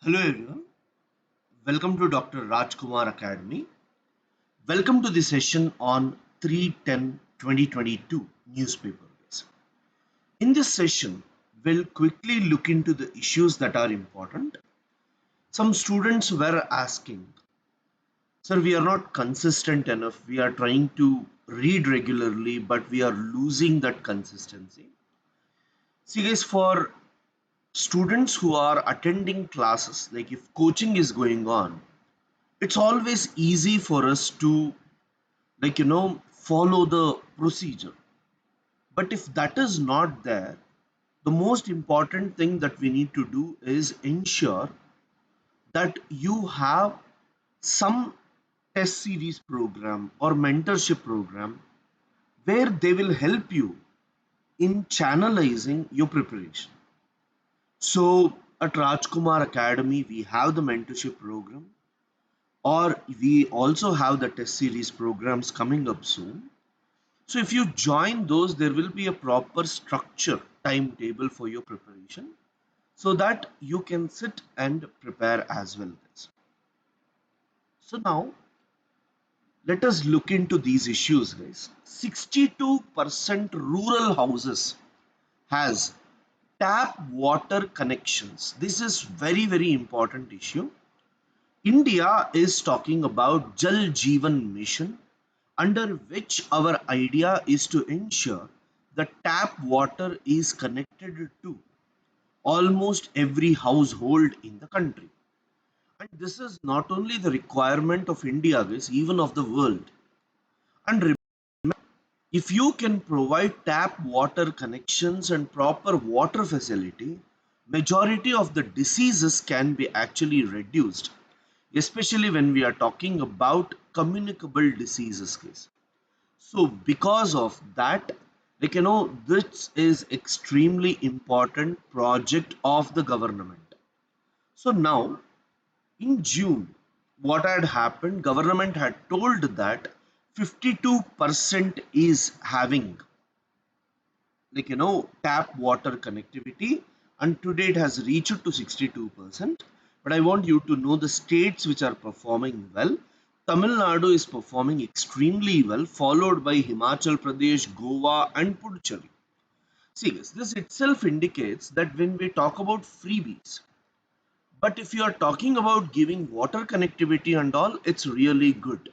Hello everyone, welcome to Dr. Rajkumar Academy. Welcome to the session on 3/10/2022 newspaper. In this session, we'll quickly look into the issues that are important. Some students were asking, sir, we are not consistent enough. We are trying to read regularly, but we are losing that consistency. See guys, for students who are attending classes, like if coaching is going on, it's always easy for us to follow the procedure, but if that is not there, the most important thing that we need to do is ensure that you have some test series program or mentorship program where they will help you in channelizing your preparation. So at Rajkumar Academy we have the mentorship program, or we also have the test series programs coming up soon. So if you join those, there will be a proper structure timetable for your preparation so that you can sit and prepare as well. So now let us look into these issues, guys. 62% rural houses has tap water connections. This is very important issue. India is talking about Jal Jeevan Mission, under which our idea is to ensure the tap water is connected to almost every household in the country. And this is not only the requirement of India, guys, even of the world. And if you can provide tap water connections and proper water facility, majority of the diseases can be actually reduced, especially when we are talking about communicable diseases, guys. So because of that, this is extremely important project of the government. So now in June, what had happened, government had told that 52% is having tap water connectivity, and today it has reached to 62%. But I want you to know the states which are performing well. Tamil Nadu is performing extremely well, followed by Himachal Pradesh, Goa and Puducherry. See this itself indicates that when we talk about freebies, but if you are talking about giving water connectivity and all, it's really good.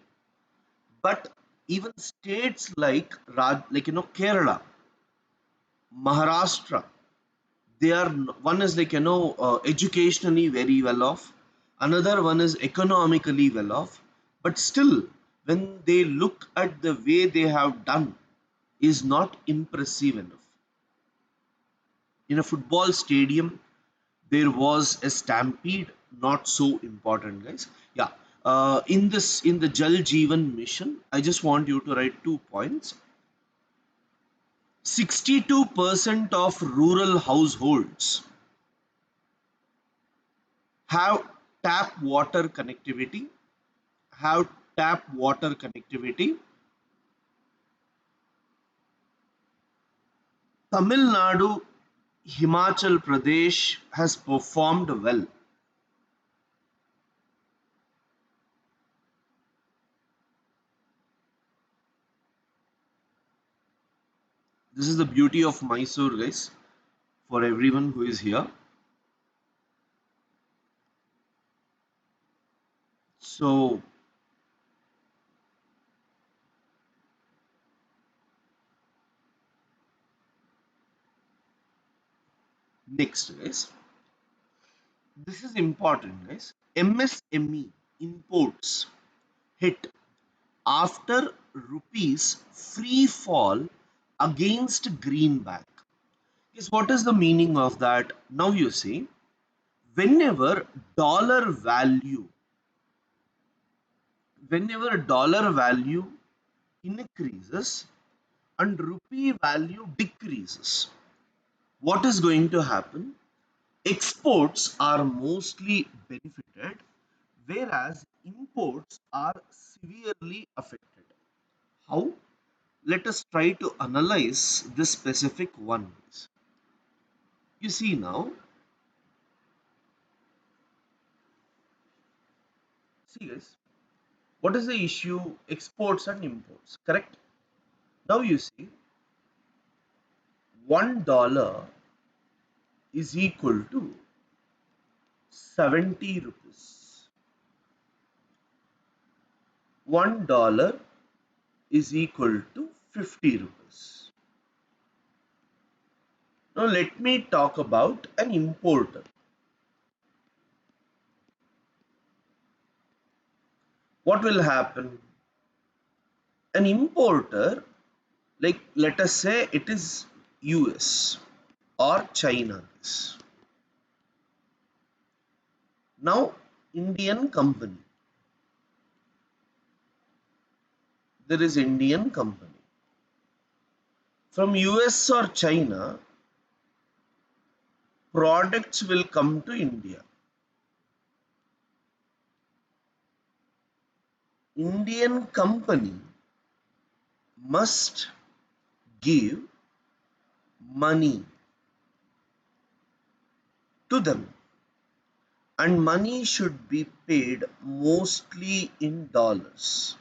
But even states like Kerala, Maharashtra, they are, one is educationally very well off, another one is economically well off, but still when they look at the way they have done is not impressive enough. In a football stadium there was a stampede, not so important, guys. Yeah. In the Jal Jeevan mission, I just want you to write 2 points. 62% of rural households have tap water connectivity, have tap water connectivity. Tamil Nadu, Himachal Pradesh has performed well. This is the beauty of Mysore, guys, for everyone who is here. So next, guys, this is important, guys. MSME imports hit after rupees free fall against greenback. Yes, what is the meaning of that? Now you see, whenever dollar value, whenever dollar value increases and rupee value decreases, what is going to happen? Exports are mostly benefited, whereas imports are severely affected. How? Let us try to analyze this specific one. You see now, See guys, what is the issue? Exports and imports, correct? Now you see, $1 is equal to 70 rupees. $1 is equal to 50 rupees. Now let me talk about an importer. What will happen? An importer, like let us say it is US or China. Now Indian company, there is Indian company. From US or China, products will come to India. Indian company must give money to them, and money should be paid mostly in dollars.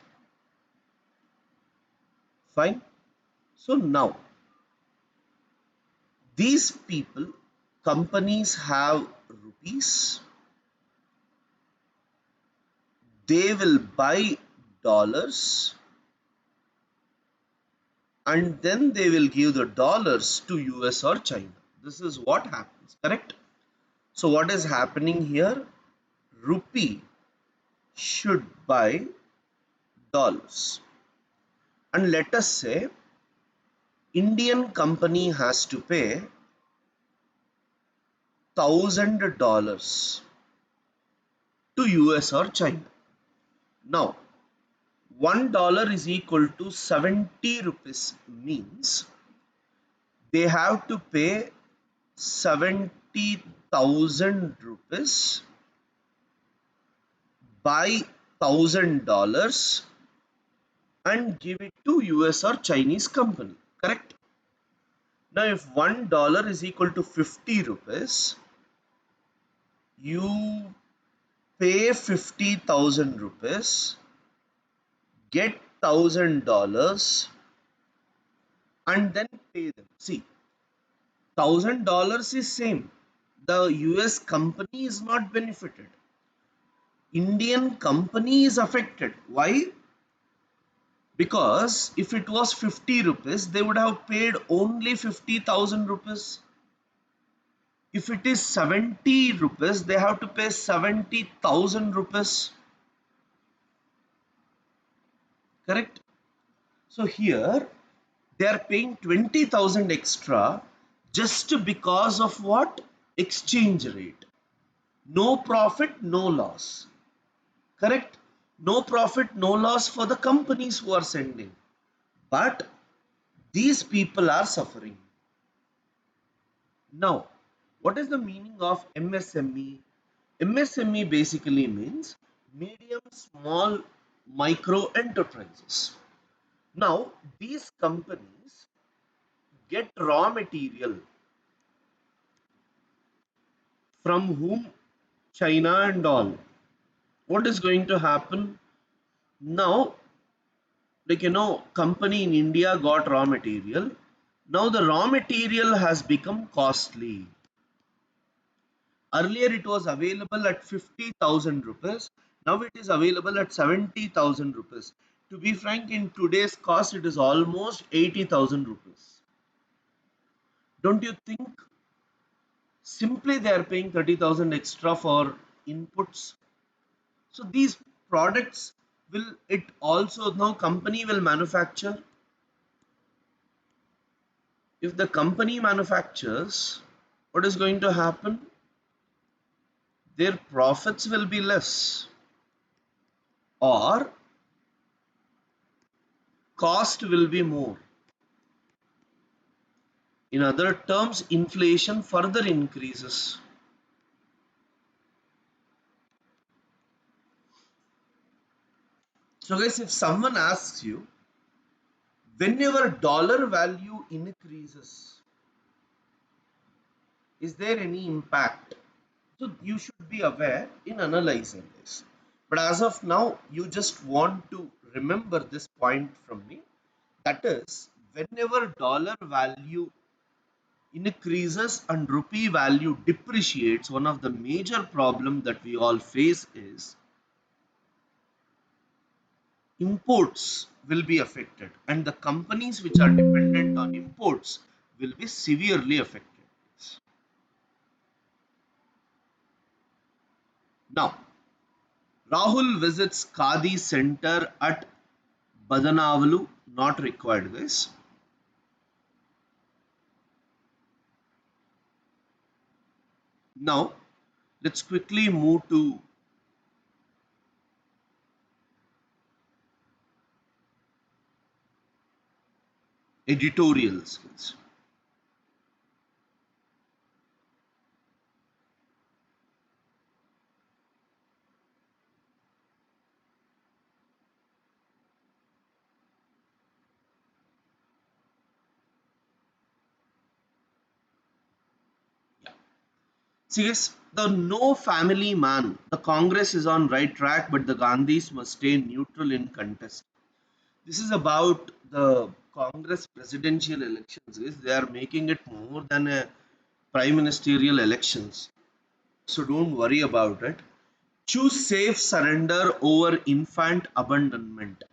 Fine. So now these people, companies have rupees, they will buy dollars, and then they will give the dollars to US or China. This is what happens, correct? So what is happening here? Rupee should buy dollars, and let us say Indian company has to pay $1,000 to US or China. Now $1 is equal to 70 rupees means they have to pay 70,000 rupees by $1,000 and give it to US or Chinese company, correct? Now if $1 is equal to 50 rupees, you pay 50,000 rupees, get $1,000 and then pay them. See, $1,000 is same. The US company is not benefited. Indian company is affected. Why? Because if it was 50 rupees, they would have paid only 50,000 rupees. If it is 70 rupees, they have to pay 70,000 rupees. Correct? So here they are paying 20,000 extra just because of what? Exchange rate. No profit, no loss. Correct? No profit, no loss for the companies who are sending. But these people are suffering. Now, what is the meaning of MSME? MSME basically means medium, small, micro enterprises. Now, these companies get raw material from whom? China and all. What is going to happen? Now, like company in India got raw material. Now the raw material has become costly. Earlier it was available at 50,000 rupees. Now it is available at 70,000 rupees. To be frank, in today's cost, it is almost 80,000 rupees. Don't you think simply they are paying 30,000 extra for inputs? So these products will it also now company will manufacture. If the company manufactures, what is going to happen? Their profits will be less, or cost will be more. In other terms, inflation further increases. So guys, if someone asks you, whenever dollar value increases, is there any impact? So you should be aware in analyzing this. But as of now, you just want to remember this point from me. That is, whenever dollar value increases and rupee value depreciates, one of the major problem that we all face is imports will be affected, and the companies which are dependent on imports will be severely affected. Now, Rahul visits Khadi center at Badanavalu, not required, guys. Now, let's quickly move to editorials. See, yes, the no family man. The Congress is on right track, but the Gandhis must stay neutral in contest. This is about the Congress presidential elections. Yes, they are making it more than a prime ministerial elections. So don't worry about it. Choose safe surrender over infant abandonment.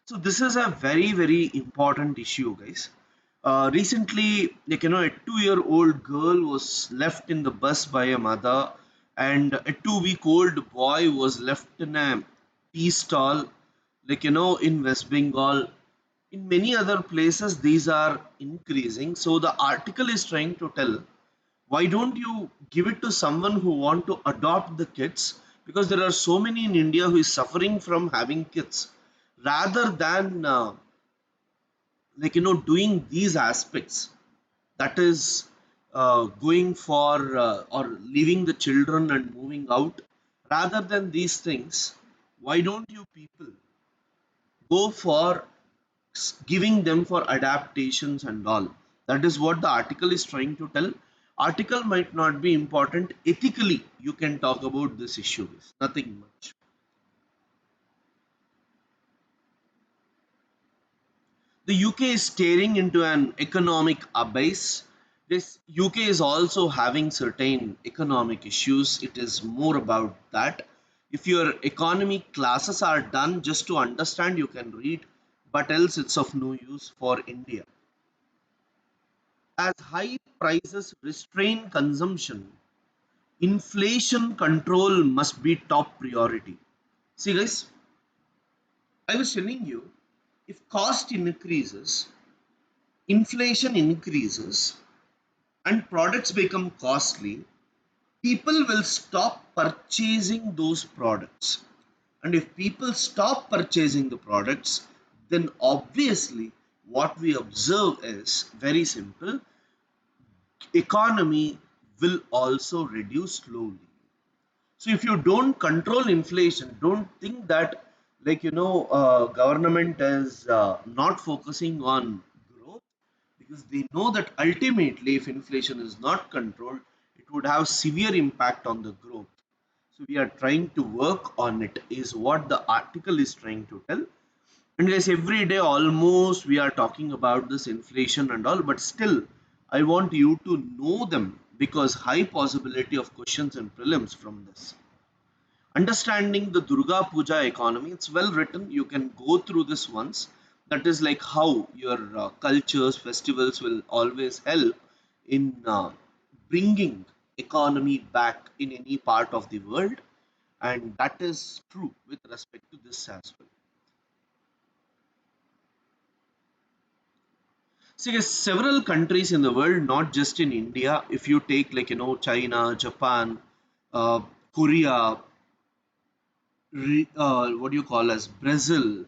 So this is a very important issue, guys. Recently, like a 2-year-old girl was left in the bus by a mother, and a 2-week-old boy was left in a tea stall, in West Bengal. In many other places, these are increasing. So the article is trying to tell, why don't you give it to someone who want to adopt the kids, because there are so many in India who is suffering from having kids, rather than doing these aspects, that is going for or leaving the children and moving out. Rather than these things, why don't you people go for giving them for adaptations and all? That is what the article is trying to tell. Article might not be important, ethically you can talk about this issue, is nothing much. The UK is staring into an economic abyss. This UK is also having certain economic issues. It is more about that. If your economy classes are done just to understand, you can read, but else it's of no use for India. As high prices restrain consumption, inflation control must be top priority. See, guys, I was telling you, if cost increases, inflation increases, and products become costly, people will stop purchasing those products. And if people stop purchasing the products, then obviously what we observe is very simple, economy will also reduce slowly. So if you don't control inflation, don't think that government is not focusing on growth, because they know that ultimately if inflation is not controlled, it would have severe impact on the growth. So we are trying to work on it, is what the article is trying to tell. And yes, every day almost we are talking about this inflation and all, but still I want you to know them, because high possibility of questions and prelims from this. Understanding the Durga Puja economy, it's well written. You can go through this once. That is like how your cultures, festivals will always help in bringing economy back in any part of the world, and that is true with respect to this as well. See, yes, several countries in the world, not just in India. If you take China, Japan, uh, Korea, what do you call as Brazil,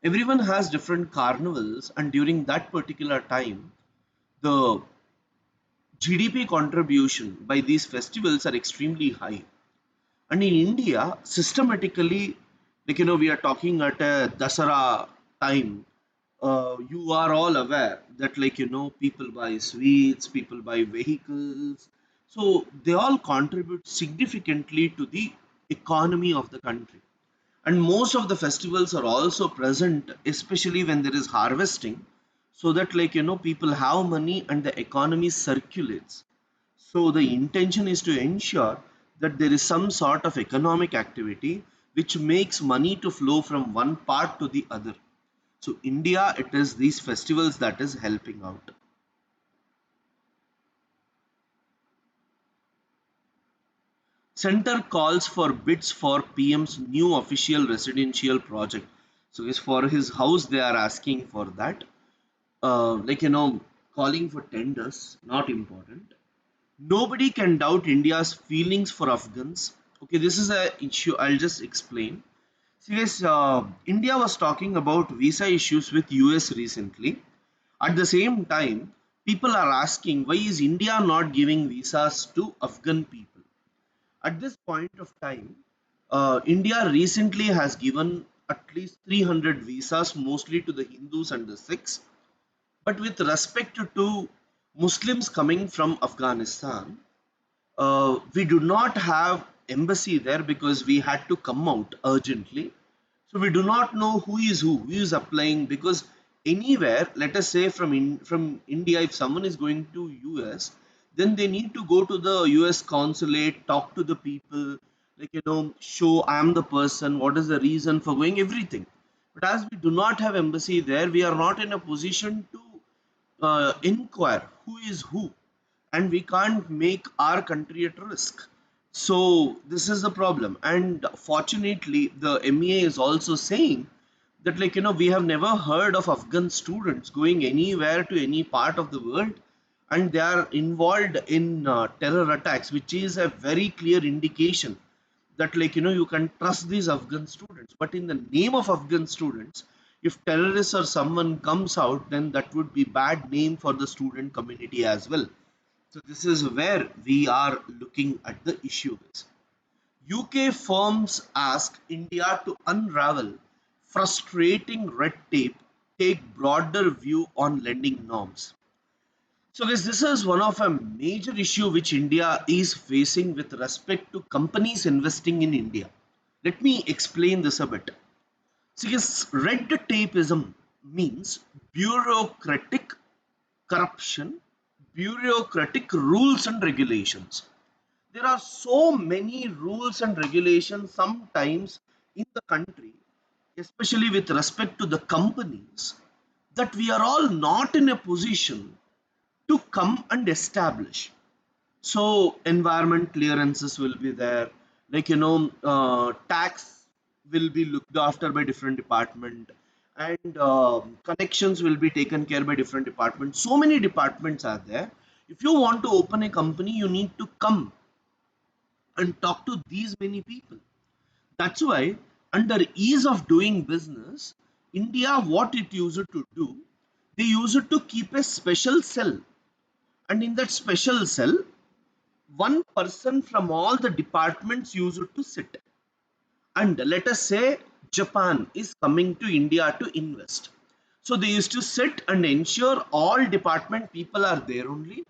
everyone has different carnivals, and during that particular time, the GDP contribution by these festivals are extremely high. And in India, systematically, we are talking at a Dasara time. You are all aware that, people buy sweets, people buy vehicles. So they all contribute significantly to the economy of the country. And most of the festivals are also present, especially when there is harvesting, so that, like, people have money and the economy circulates. So the intention is to ensure that there is some sort of economic activity which makes money to flow from one part to the other. So India, it is these festivals that is helping out. Center calls for bids for PM's new official residential project. So it's for his house they are asking for that. Like, calling for tenders, not important. Nobody can doubt India's feelings for Afghans. Okay, this is a issue. I'll just explain. See, guys, India was talking about visa issues with US recently. At the same time, people are asking why is India not giving visas to Afghan people? At this point of time, India recently has given at least 300 visas, mostly to the Hindus and the Sikhs. But with respect to Muslims coming from Afghanistan, we do not have embassy there because we had to come out urgently. So we do not know who is applying, because anywhere, let us say from India, if someone is going to US, then they need to go to the US consulate, talk to the people, like, show I am the person, what is the reason for going, everything. But as we do not have embassy there, we are not in a position to inquire who is who, and we can't make our country at risk. So this is the problem. And fortunately, the MEA is also saying that, like, we have never heard of Afghan students going anywhere to any part of the world, and they are involved in terror attacks, which is a very clear indication that, like, you can trust these Afghan students. But in the name of Afghan students, if terrorists or someone comes out, then that would be bad name for the student community as well. So this is where we are looking at the issue is. UK firms ask India to unravel frustrating red tape, take broader view on lending norms. So guys, this is one of a major issue which India is facing with respect to companies investing in India. Let me explain this a bit. So yes, red tapeism means bureaucratic corruption, bureaucratic rules and regulations. There are so many rules and regulations sometimes in the country, especially with respect to the companies, that we are all not in a position to come and establish. So environment clearances will be there, like, tax will be looked after by different department, and connections will be taken care by different departments. So many departments are there. If you want to open a company, you need to come and talk to these many people. That's why, under ease of doing business, India, what it used to do, they used to keep a special cell, and in that special cell, one person from all the departments used to sit. And let us say Japan is coming to India to invest. So they used to sit and ensure all department people are there only.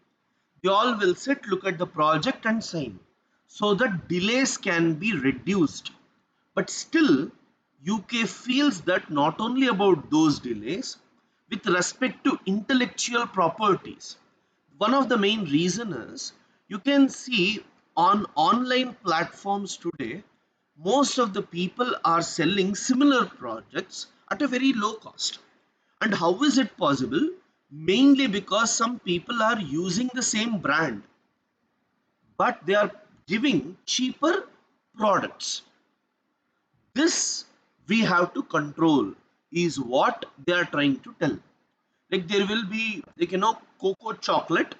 They all will sit, look at the project and sign, so that delays can be reduced. But still, UK feels that not only about those delays, with respect to intellectual properties. One of the main reason is, you can see on online platforms today, most of the people are selling similar projects at a very low cost. And how is it possible? Mainly because some people are using the same brand, but they are giving cheaper products. This we have to control, is what they are trying to tell. Like, there will be, like, cocoa chocolate,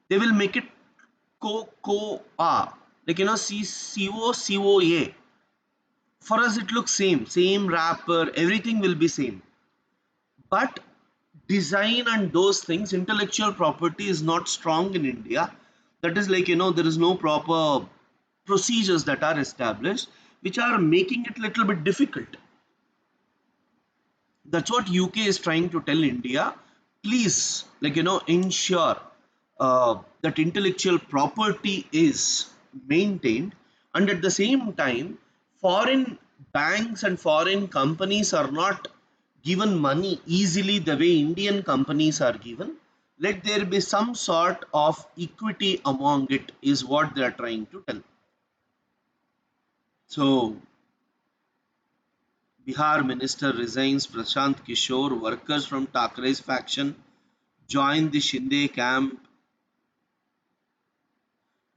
they will make it cocoa, like, COCOA. For us it looks same wrapper, everything will be same. But design and those things, intellectual property is not strong in India. That is, like, there is no proper procedures that are established, which are making it little bit difficult. That's what UK is trying to tell India. Please, like, ensure that intellectual property is maintained, and at the same time, foreign Banks and foreign companies are not given money easily the way Indian companies are given. Let there be some sort of equity among it, is what they are trying to tell. So, Bihar minister resigns, Prashant Kishore, workers from Thakre's faction join the Shinde camp,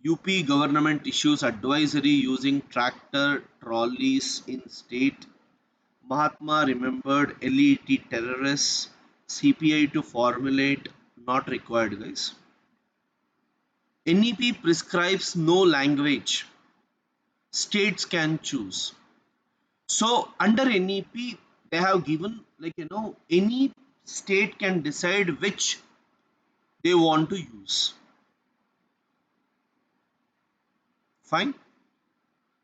UP government issues advisory using tractor trolleys in state, Mahatma remembered LET terrorists, CPI to formulate, not required, guys. NEP prescribes no language, states can choose. So, under NEP, they have given, like, any state can decide which they want to use. Fine.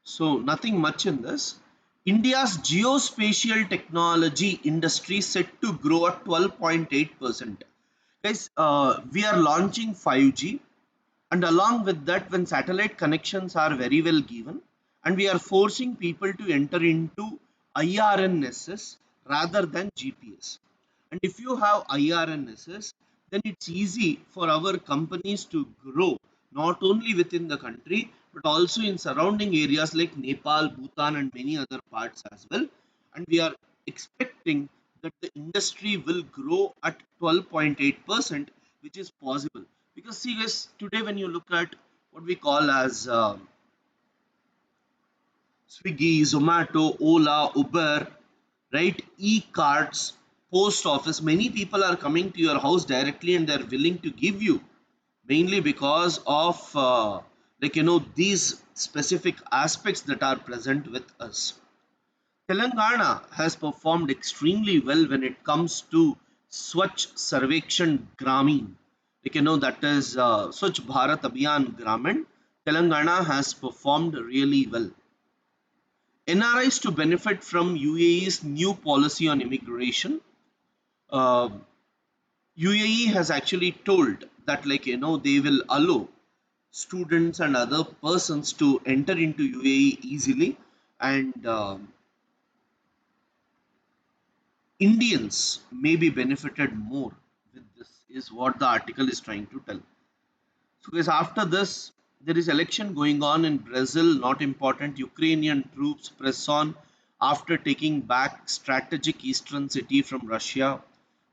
So, nothing much in this. India's geospatial technology industry set to grow at 12.8%. Guys, we are launching 5G, and along with that, when satellite connections are very well given, and we are forcing people to enter into IRNSS rather than GPS. And if you have IRNSS, then it's easy for our companies to grow not only within the country but also in surrounding areas like Nepal, Bhutan, and many other parts as well. And we are expecting that the industry will grow at 12.8%, which is possible. Because, see, guys, today when you look at what we call as Swiggy, Zomato, Ola, Uber, right? E-cards, post office. Many people are coming to your house directly and they're willing to give you, mainly because of these specific aspects that are present with us. Telangana has performed extremely well when it comes to Swachh Sarvekshan Gramin. That is Swachh Bharat Abhiyan Gramin. Telangana has performed really well. NRIs to benefit from UAE's new policy on immigration. Uh, UAE has actually told that, they will allow students and other persons to enter into UAE easily, and Indians may be benefited more with this, is what the article is trying to tell. So, guys, after this, there is election going on in Brazil, not important. Ukrainian troops press on after taking back strategic eastern city from Russia.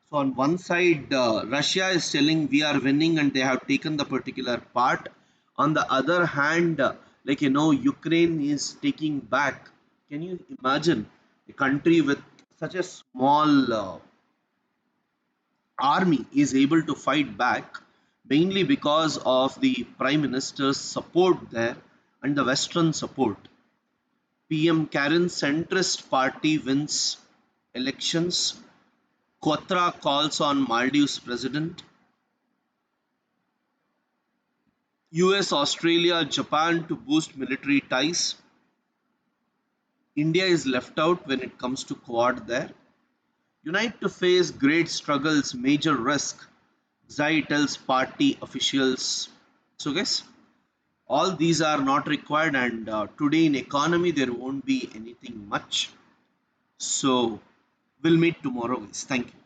So, on one side, Russia is telling we are winning and they have taken the particular part. On the other hand, Ukraine is taking back. Can you imagine a country with such a small army is able to fight back, mainly because of the prime minister's support there and the western support. PM Karen's centrist party wins elections. Quatra calls on Maldives president. US, Australia, Japan to boost military ties. India is left out when it comes to Quad there. Unite to face great struggles, major risk. Xi tells party officials. So, guys, all these are not required, and today in economy there won't be anything much. So, we'll meet tomorrow, guys. Thank you.